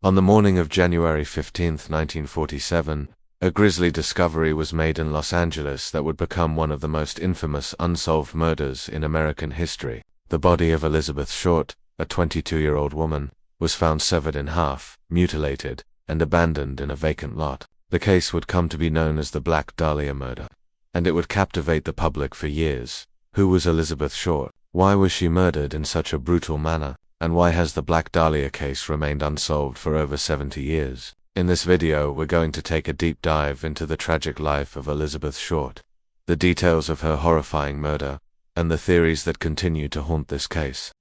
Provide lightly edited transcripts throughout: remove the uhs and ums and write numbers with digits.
On the morning of January 15, 1947, a grisly discovery was made in Los Angeles that would become one of the most infamous unsolved murders in American history. The body of Elizabeth Short, a 22-year-old woman, was found severed in half, mutilated, and abandoned in a vacant lot. The case would come to be known as the Black Dahlia murder, and it would captivate the public for years. Who was Elizabeth Short? Why was she murdered in such a brutal manner? And why has the Black Dahlia case remained unsolved for over 70 years? In this video, we're going to take a deep dive into the tragic life of Elizabeth Short, the details of her horrifying murder, and the theories that continue to haunt this case.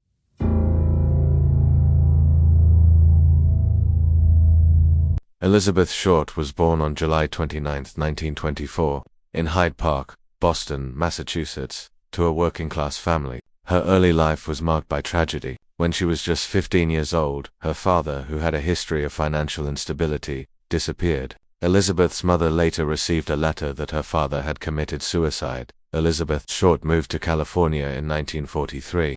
Elizabeth Short was born on July 29, 1924, in Hyde Park, Boston, Massachusetts, to a working-class family. Her early life was marked by tragedy. When she was just 15 years old, her father, who had a history of financial instability, disappeared. Elizabeth's mother later received a letter that her father had committed suicide. Elizabeth Short moved to California in 1943.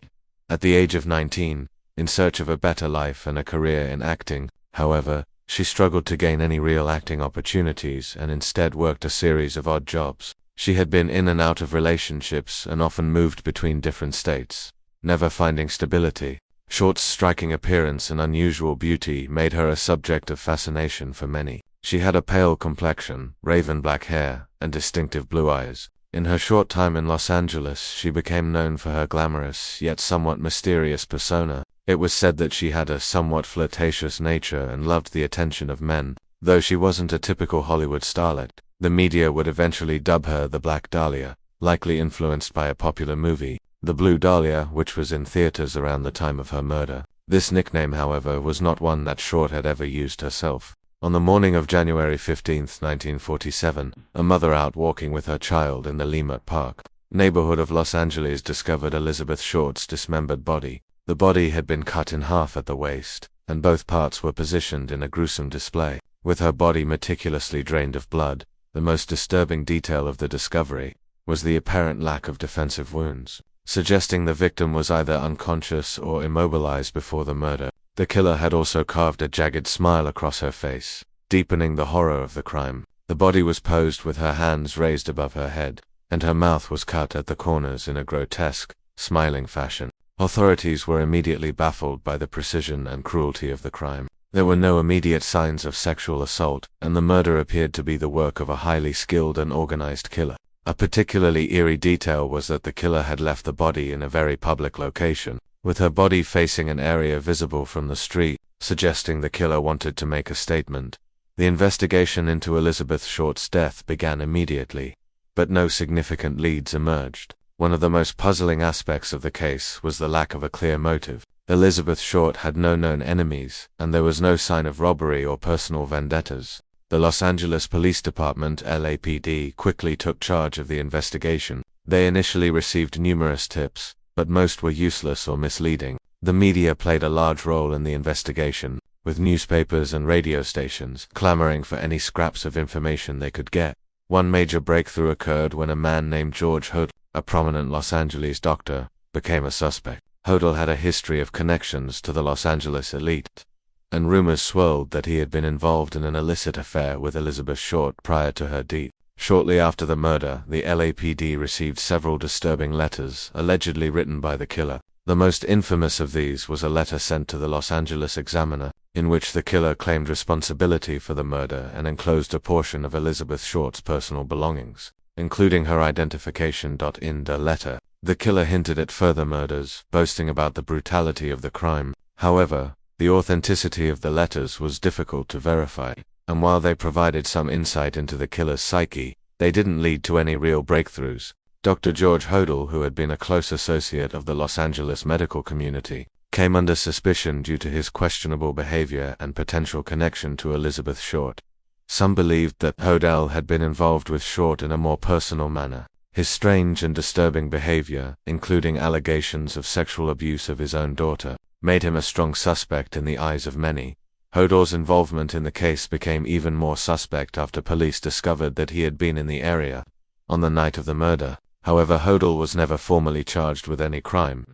At the age of 19, in search of a better life and a career in acting, however, she struggled to gain any real acting opportunities and instead worked a series of odd jobs. She had been in and out of relationships and often moved between different states, never finding stability. Short's striking appearance and unusual beauty made her a subject of fascination for many. She had a pale complexion, raven black hair, and distinctive blue eyes. In her short time in Los Angeles, she became known for her glamorous yet somewhat mysterious persona. It was said that she had a somewhat flirtatious nature and loved the attention of men. Though she wasn't a typical Hollywood starlet, the media would eventually dub her the Black Dahlia, likely influenced by a popular movie, The Blue Dahlia, which was in theaters around the time of her murder. This nickname, however, was not one that Short had ever used herself. On the morning of January 15, 1947, a mother out walking with her child in the Leimert Park neighborhood of Los Angeles discovered Elizabeth Short's dismembered body. The body had been cut in half at the waist, and both parts were positioned in a gruesome display, with her body meticulously drained of blood. The most disturbing detail of the discovery was the apparent lack of defensive wounds, suggesting the victim was either unconscious or immobilized before the murder. The killer had also carved a jagged smile across her face, deepening the horror of the crime. The body was posed with her hands raised above her head, and her mouth was cut at the corners in a grotesque, smiling fashion. Authorities were immediately baffled by the precision and cruelty of the crime. There were no immediate signs of sexual assault, and the murder appeared to be the work of a highly skilled and organized killer. A particularly eerie detail was that the killer had left the body in a very public location, with her body facing an area visible from the street, suggesting the killer wanted to make a statement. The investigation into Elizabeth Short's death began immediately, but no significant leads emerged. One of the most puzzling aspects of the case was the lack of a clear motive. Elizabeth Short had no known enemies, and there was no sign of robbery or personal vendettas. The Los Angeles Police Department, LAPD, quickly took charge of the investigation. They initially received numerous tips, but most were useless or misleading. The media played a large role in the investigation, with newspapers and radio stations clamoring for any scraps of information they could get. One major breakthrough occurred when a man named George Hodel, a prominent Los Angeles doctor, became a suspect. Hodel had a history of connections to the Los Angeles elite, and rumors swirled that he had been involved in an illicit affair with Elizabeth Short prior to her death. Shortly after the murder, the LAPD received several disturbing letters, allegedly written by the killer. The most infamous of these was a letter sent to the Los Angeles Examiner, in which the killer claimed responsibility for the murder and enclosed a portion of Elizabeth Short's personal belongings, including her identification. In the letter, the killer hinted at further murders, boasting about the brutality of the crime. However, the authenticity of the letters was difficult to verify, and while they provided some insight into the killer's psyche, they didn't lead to any real breakthroughs. Dr. George Hodel, who had been a close associate of the Los Angeles medical community, came under suspicion due to his questionable behavior and potential connection to Elizabeth Short. Some believed that Hodel had been involved with Short in a more personal manner. His strange and disturbing behavior, including allegations of sexual abuse of his own daughter, made him a strong suspect in the eyes of many. Hodel's involvement in the case became even more suspect after police discovered that he had been in the area on the night of the murder. However, Hodel was never formally charged with any crime,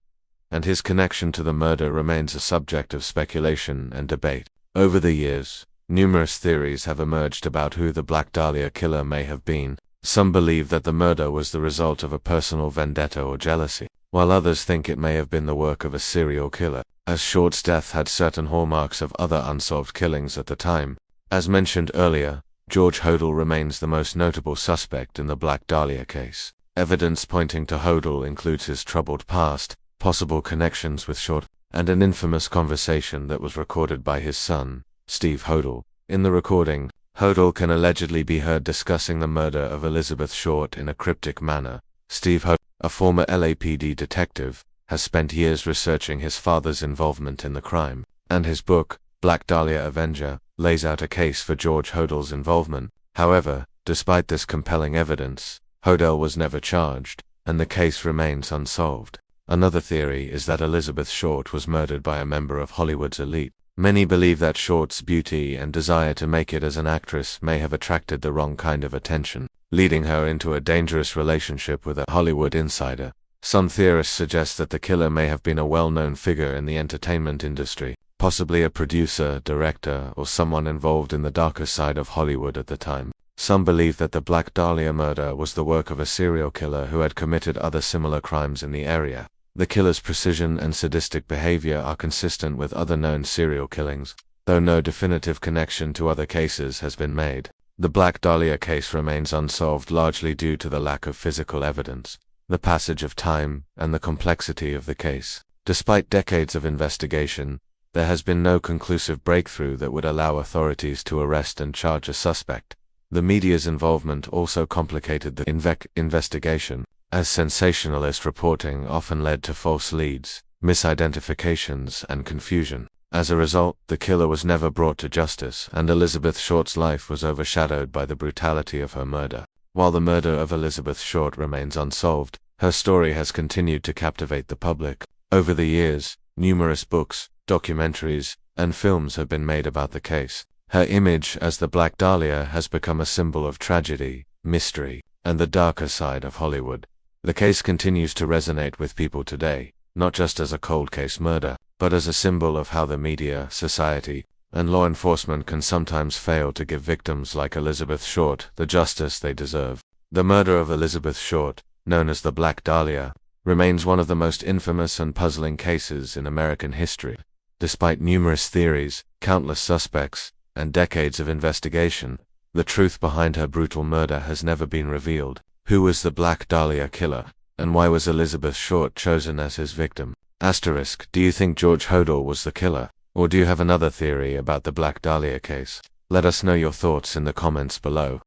and his connection to the murder remains a subject of speculation and debate. Over the years, numerous theories have emerged about who the Black Dahlia killer may have been. Some believe that the murder was the result of a personal vendetta or jealousy, while others think it may have been the work of a serial killer, as Short's death had certain hallmarks of other unsolved killings at the time. As mentioned earlier, George Hodel remains the most notable suspect in the Black Dahlia case. Evidence pointing to Hodel includes his troubled past, possible connections with Short, and an infamous conversation that was recorded by his son, Steve Hodel. In the recording, Hodel can allegedly be heard discussing the murder of Elizabeth Short in a cryptic manner. Steve Hodel, a former LAPD detective, has spent years researching his father's involvement in the crime, and his book, Black Dahlia Avenger, lays out a case for George Hodel's involvement. However, despite this compelling evidence, Hodel was never charged, and the case remains unsolved. Another theory is that Elizabeth Short was murdered by a member of Hollywood's elite. Many believe that Short's beauty and desire to make it as an actress may have attracted the wrong kind of attention, leading her into a dangerous relationship with a Hollywood insider. Some theorists suggest that the killer may have been a well-known figure in the entertainment industry, possibly a producer, director, or someone involved in the darker side of Hollywood at the time. Some believe that the Black Dahlia murder was the work of a serial killer who had committed other similar crimes in the area. The killer's precision and sadistic behavior are consistent with other known serial killings, though no definitive connection to other cases has been made. The Black Dahlia case remains unsolved largely due to the lack of physical evidence, the passage of time, and the complexity of the case. Despite decades of investigation, there has been no conclusive breakthrough that would allow authorities to arrest and charge a suspect. The media's involvement also complicated the investigation, as sensationalist reporting often led to false leads, misidentifications, and confusion. As a result, the killer was never brought to justice, and Elizabeth Short's life was overshadowed by the brutality of her murder. While the murder of Elizabeth Short remains unsolved, her story has continued to captivate the public. Over the years, numerous books, documentaries, and films have been made about the case. Her image as the Black Dahlia has become a symbol of tragedy, mystery, and the darker side of Hollywood. The case continues to resonate with people today, not just as a cold case murder, but as a symbol of how the media, society, and law enforcement can sometimes fail to give victims like Elizabeth Short the justice they deserve. The murder of Elizabeth Short, known as the Black Dahlia, remains one of the most infamous and puzzling cases in American history. Despite numerous theories, countless suspects, and decades of investigation, the truth behind her brutal murder has never been revealed. Who was the Black Dahlia killer, and why was Elizabeth Short chosen as his victim? Asterisk, do you think George Hodel was the killer, or do you have another theory about the Black Dahlia case? Let us know your thoughts in the comments below.